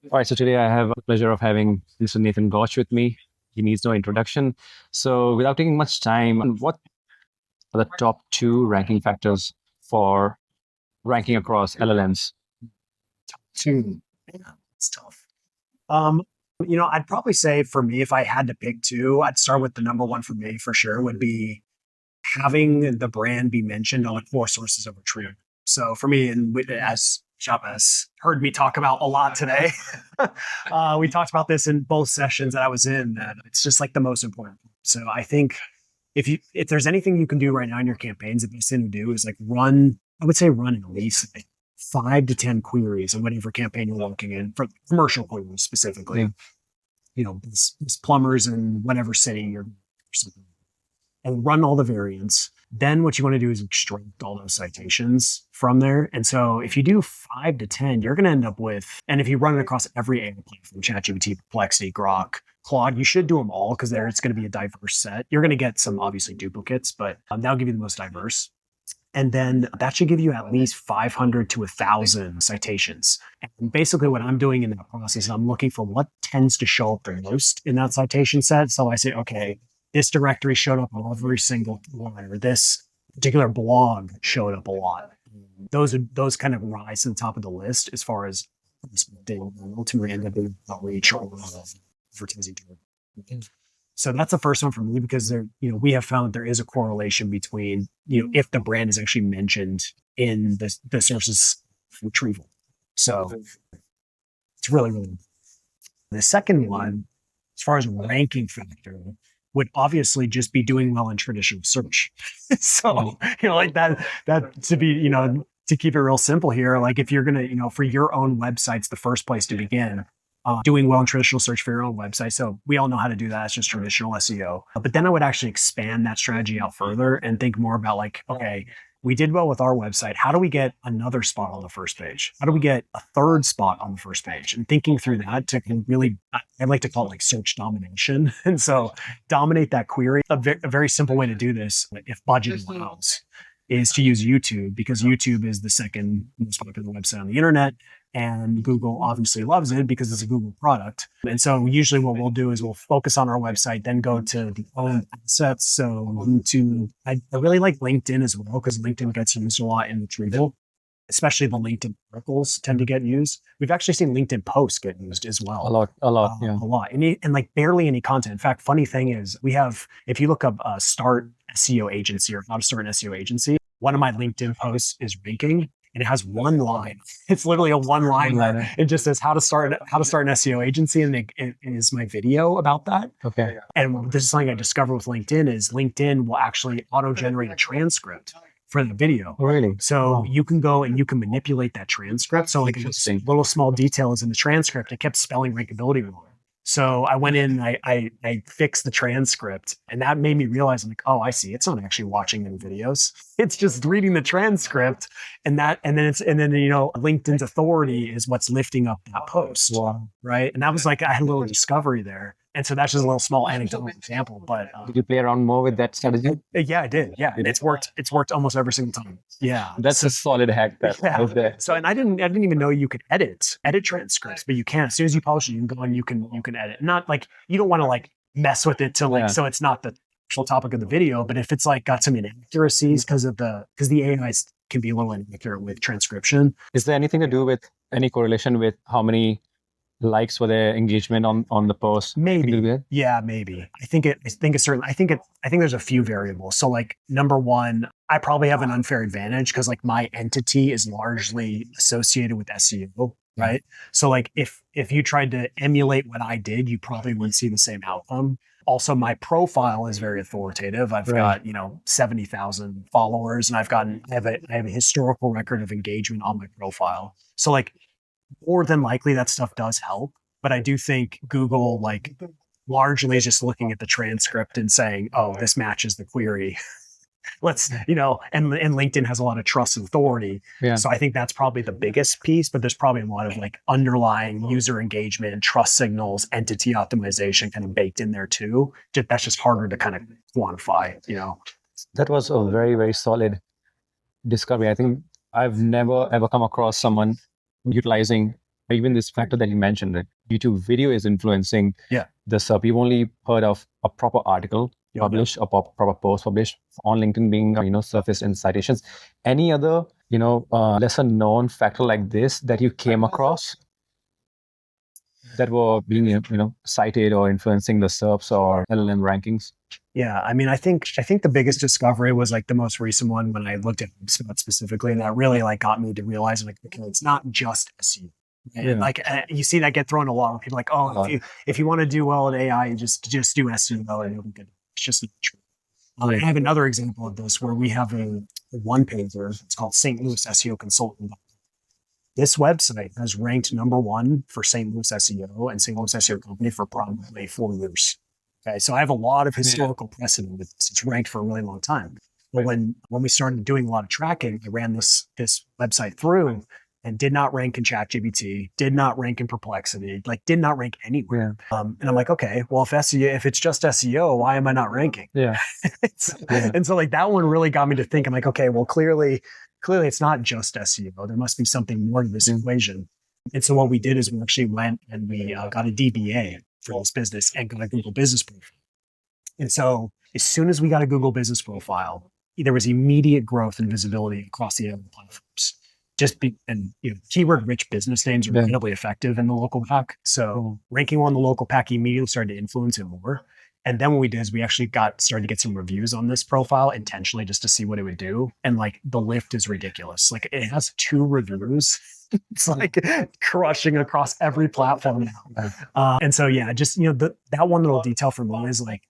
All right, so today I have the pleasure of having Mr. Nathan Gotch with me. He needs no introduction. So, without taking much time, what are the top two ranking factors for ranking across LLMs? Two. Yeah, it's tough. Um, I'd probably say for me, if I had to pick two, I'd start with the number one for me for sure would be having the brand be mentioned on the core sources of retrieval. So for me, and as Chavez heard me talk about a lot today, we talked about this in both sessions that I was in. That it's just like the most important. So I think if there's anything you can do right now in your campaigns, the best thing to do is like run. I would say run at least like 5 to 10 queries in whatever campaign you're working in for commercial queries specifically. Yeah. This plumbers in whatever city you're or something, and run all the variants. Then what you want to do is extract all those citations from there. And so if you do 5 to 10, you're going to end up with, and if you run it across every AI platform, ChatGPT, Perplexity, Grok, Claude, you should do them all because there it's going to be a diverse set. You're going to get some obviously duplicates, but that'll give you the most diverse. And then that should give you at least 500 to 1,000 citations. And basically what I'm doing in that process is I'm looking for what tends to show up the most in that citation set. So I say, okay, this directory showed up on every single one, or this particular blog showed up a lot. Those kind of rise to the top of the list as far as ultimately end up being outreach or advertising. So that's the first one for me because we have found that there is a correlation between, if the brand is actually mentioned in the sources retrieval. So it's really, really important. The second one, as far as ranking factor, would obviously just be doing well in traditional search. So, like that to be, to keep it real simple here, like if you're going to, for your own websites, the first place to begin, doing well in traditional search for your own website. So we all know how to do that. It's just traditional SEO. But then I would actually expand that strategy out further and think more about like, okay, we did well with our website. How do we get another spot on the first page? How do we get a third spot on the first page? And thinking through that to really, I like to call it like search domination. And so dominate that query. A very simple way to do this, if budget allows, is to use YouTube because YouTube is the second most popular website on the internet. And Google obviously loves it because it's a Google product. And so usually what we'll do is we'll focus on our website, then go to the own assets. So YouTube, I really like LinkedIn as well because LinkedIn gets used a lot in retrieval, especially the LinkedIn articles tend to get used. We've actually seen LinkedIn posts get used as well. A lot, yeah. A lot. And like barely any content. In fact, funny thing is if you look up start SEO agency or how to start an SEO agency, one of my LinkedIn posts is ranking and it has one line. It's literally a one liner. It just says how to start an SEO agency, and it is my video about that. Okay. And this is something I discovered with LinkedIn is LinkedIn will actually auto-generate a transcript for the video. Oh, really? So you can go and you can manipulate that transcript. So like a little small detail is in the transcript. It kept spelling rankability wrong. So I went in and I fixed the transcript, and that made me realize, I'm like, oh, I see. It's not actually watching any videos. It's just reading the transcript, and then LinkedIn's authority is what's lifting up that post. Wow. Right. And that was like, I had a little discovery there. And so that's just a little small anecdotal example. But Did you play around more with that strategy? yeah, I did. Yeah. And it's worked almost every single time. Yeah. That's a solid hack that was there. So, and I didn't even know you could edit transcripts, but you can. As soon as you publish it, you can go and you can edit. Not like you don't want to like mess with it to like, so it's not the actual topic of the video, but if it's like got some inaccuracies because the AIs can be a little inaccurate with transcription. Is there anything to do with any correlation with how many likes for their engagement on the post? Maybe. Yeah, maybe. I think there's a few variables. So like number one, I probably have an unfair advantage because like my entity is largely associated with SEO, right? So like if you tried to emulate what I did, you probably wouldn't see the same outcome. Also, my profile is very authoritative. I've got 70,000 followers, and I have a historical record of engagement on my profile. So like more than likely that stuff does help, but I do think Google like largely is just looking at the transcript and saying, oh, this matches the query. Let's, and LinkedIn has a lot of trust and authority. Yeah. So I think that's probably the biggest piece, but there's probably a lot of like underlying user engagement, trust signals, entity optimization kind of baked in there too. That's just harder to kind of quantify, That was a very, very solid discovery. I think I've never ever come across someone utilizing even this factor that you mentioned, that YouTube video is influencing Yeah. the SERP. You've only heard of a proper article Yeah. published, a proper post published on LinkedIn being, surfaced in citations. Any other, lesser known factor like this that you came across that were being, cited or influencing the SERPs or LLM rankings? Yeah, I mean, I think the biggest discovery was like the most recent one when I looked at HubSpot specifically, and that really like got me to realize like, okay, it's not just SEO. And Yeah. like you see that get thrown a lot of people like, oh, if you want to do well at AI, just do SEO and you'll be good. It's just not true. I have another example of this where we have a one pager. It's called St. Louis SEO Consultant. This website has ranked #1 for St. Louis SEO and St. Louis SEO Company for probably 4 years. Okay, so I have a lot of historical precedent with this. It's ranked for a really long time. But when we started doing a lot of tracking, I ran this website through and did not rank in ChatGPT, did not rank in Perplexity, like did not rank anywhere. And I'm like, okay, well, if it's just SEO, why am I not ranking? Yeah. And so like that one really got me to think. I'm like, okay, well, clearly it's not just SEO. There must be something more to this equation. And so what we did is we actually went and we got a DBA for this business and got a Google business profile. And so as soon as we got a Google business profile, there was immediate growth and visibility across the other platforms. Keyword rich business names are incredibly effective in the local pack. So ranking on the local pack immediately started to influence it more. And then what we did is we actually started to get some reviews on this profile intentionally just to see what it would do. And like the lift is ridiculous. Like it has 2 reviews. It's like crushing across every platform now. And so, yeah, just, that one little detail for me is like,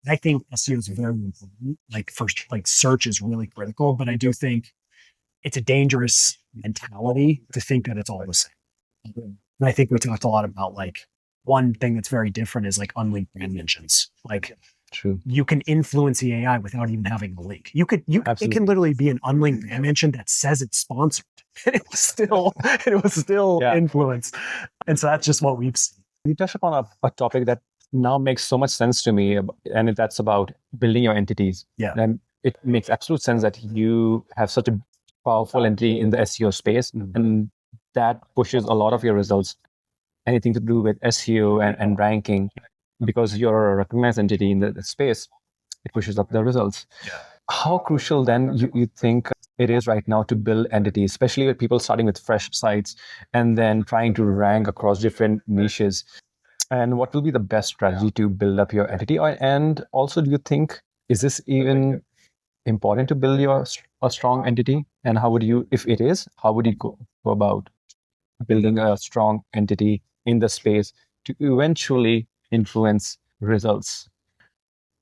I think SEO is very important. Like first, like search is really critical, but I do think it's a dangerous mentality to think that it's all the same. And I think we talked a lot about like one thing that's very different is like unlinked brand mentions. Like True. You can influence the AI without even having a link. It can literally be an unlinked brand mention that says it's sponsored. And it was still influenced. And so that's just what we've seen. You touched upon a topic that now makes so much sense to me, and that's about building your entities. Yeah. And it makes absolute sense that you have such a powerful entity in the SEO space, and that pushes a lot of your results. Anything to do with SEO and ranking, because you're a recognized entity in the space, it pushes up the results. Yeah. How crucial then you think it is right now to build entities, especially with people starting with fresh sites and then trying to rank across different niches? And what will be the best strategy to build up your entity? And also, do you think, is this even important to build a strong entity? And how would you, if it is, how would you go about building a strong entity in the space to eventually influence results?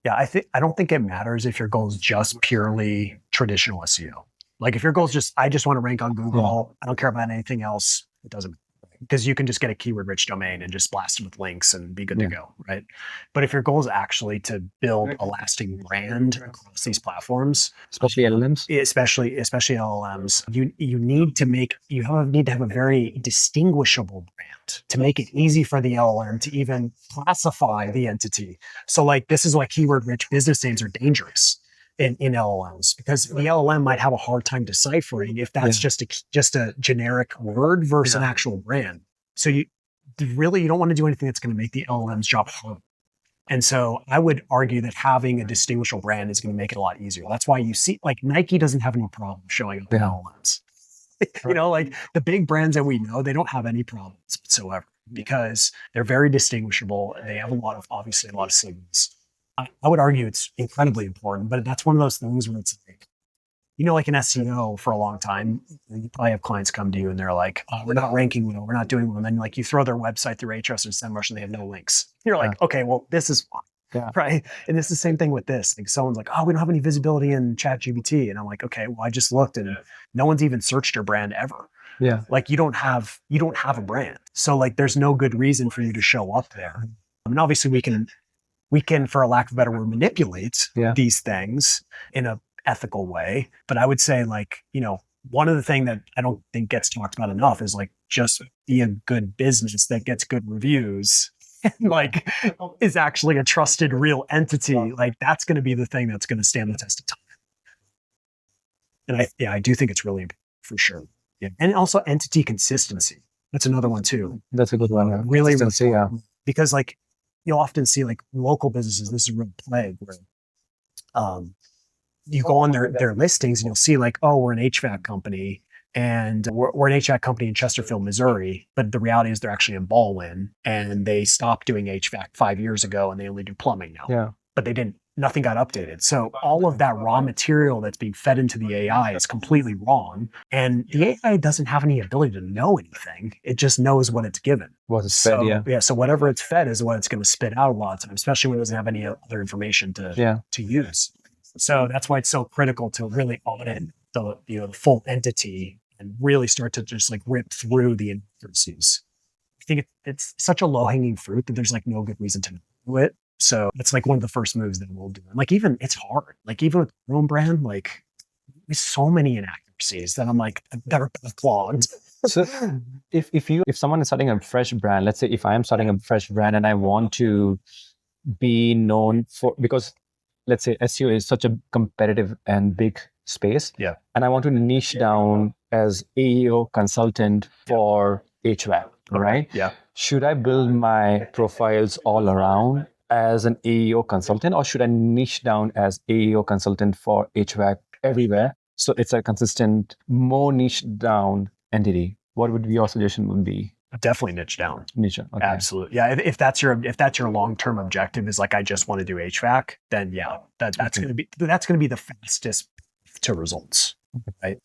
Yeah, I don't think it matters if your goal is just purely traditional SEO. Like if your goal is just, I just want to rank on Google, I don't care about anything else, it doesn't matter. Because you can just get a keyword rich domain and just blast it with links and be good to go, right? But if your goal is actually to build a lasting brand across these platforms, especially LLMs, especially LLMs, you need to have a very distinguishable brand to make it easy for the LLM to even classify the entity. So like this is why keyword rich business names are dangerous in LLMs, because the LLM might have a hard time deciphering if that's just a generic word versus an actual brand. So you don't want to do anything that's going to make the LLM's job hard. And so I would argue that having a distinguishable brand is going to make it a lot easier. That's why you see like Nike doesn't have any problem showing up in LLMs. Like the big brands that we know, they don't have any problems whatsoever because they're very distinguishable. They have obviously a lot of signals. I would argue it's incredibly important, but that's one of those things where it's like, like in SEO for a long time, you probably have clients come to you and they're like, oh, we're not ranking well, we're not doing well. And then like you throw their website through Ahrefs or SEMrush and they have no links. You're like, okay, well, this is fine, right? And it's the same thing with this. Like someone's like, oh, we don't have any visibility in ChatGPT. And I'm like, okay, well, I just looked and no one's even searched your brand ever. Yeah. Like you don't have a brand. So like, there's no good reason for you to show up there. I mean, obviously we can, for a lack of a better word, manipulate these things in a ethical way. But I would say like, one of the things that I don't think gets talked about enough is like, just be a good business that gets good reviews and like is actually a trusted real entity. Like that's going to be the thing that's going to stand the test of time. And I do think it's really important for sure. Yeah. And also entity consistency. That's another one too. That's a good one. Yeah. Really, Consistency, yeah. because like you'll often see like local businesses. This is a real plague where you go on their listings and you'll see like, oh, we're an HVAC company and we're an HVAC company in Chesterfield, Missouri. But the reality is they're actually in Baldwin and they stopped doing HVAC 5 years ago and they only do plumbing now. Yeah. But nothing got updated. So all of that raw material that's being fed into the AI is completely wrong. And the AI doesn't have any ability to know anything. It just knows what it's given. Was it fed? So, Yeah. so whatever it's fed is what it's going to spit out a lot of times, especially when it doesn't have any other information to use. So that's why it's so critical to really audit the full entity and really start to just like rip through the inaccuracies. I think it's such a low hanging fruit that there's like no good reason to do it. So it's like one of the first moves that we'll do. And like even it's hard. Like even with our own brand, like there's so many inaccuracies that I'm like I've never been Claude. So if someone is starting a fresh brand, let's say if I am starting a fresh brand and I want to be known for, because let's say SEO is such a competitive and big space. Yeah. And I want to niche down as AEO consultant for HVAC, right? Yeah. Should I build my profiles all around as an AEO consultant, or should I niche down as AEO consultant for HVAC everywhere? So it's a consistent, more niche down entity. What would your suggestion would be? Definitely niche down. Niche. Okay. Absolutely. Yeah. If that's your long-term objective is like, I just want to do HVAC, then yeah, that's going to be the fastest to results, right?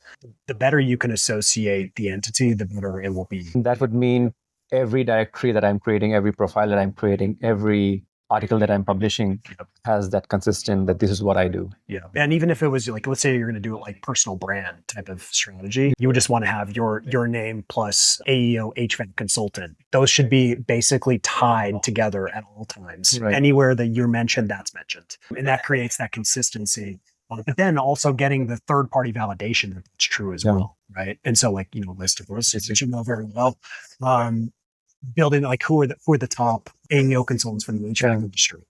The better you can associate the entity, the better it will be. That would mean every directory that I'm creating, every profile that I'm creating, every article that I'm publishing has that consistent, that this is what I do. Yeah. And even if it was like, let's say you're going to do it like personal brand type of strategy, you would just want to have your name plus AEO HVAC consultant. Those should be basically tied together at all times. Right. Anywhere that you're mentioned, that's mentioned. And that creates that consistency. But then also getting the third party validation that it's true as well. Right. And so like, listicles, which you know very well. Building like who are the top AEO consultants for the HVAC industry.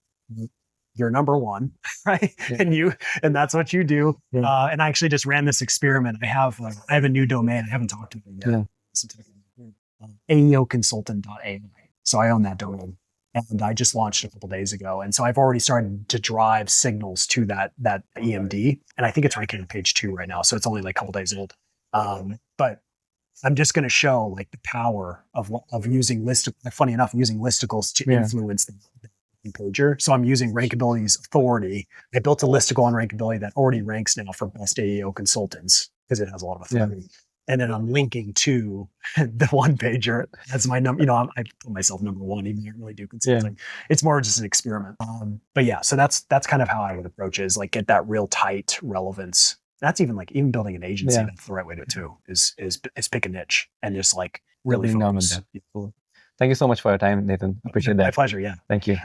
You're number one, right? Yeah. And that's what you do. Yeah. And I actually just ran this experiment. I have a new domain. I haven't talked to it yet. AEOconsultant.ai. So I own that domain. And I just launched a couple days ago. And so I've already started to drive signals to that EMD. And I think it's ranking on page 2 right now. So it's only like a couple days old. But I'm just going to show like the power of using funny enough, using listicles to influence the pager. So I'm using Rankability's authority. I built a listicle on Rankability that already ranks now for best AEO consultants because it has a lot of authority. Yeah. And then I'm linking to the one pager as my number. I put myself number one, even though I don't really do consulting. Yeah. It's more just an experiment. But yeah, so that's kind of how I would approach it, is like get that real tight relevance. That's even building an agency. Yeah. That's the right way to do it too. Is pick a niche and just like really focus. Cool. Thank you so much for your time, Nathan. Appreciate that. My pleasure. Yeah. Thank you.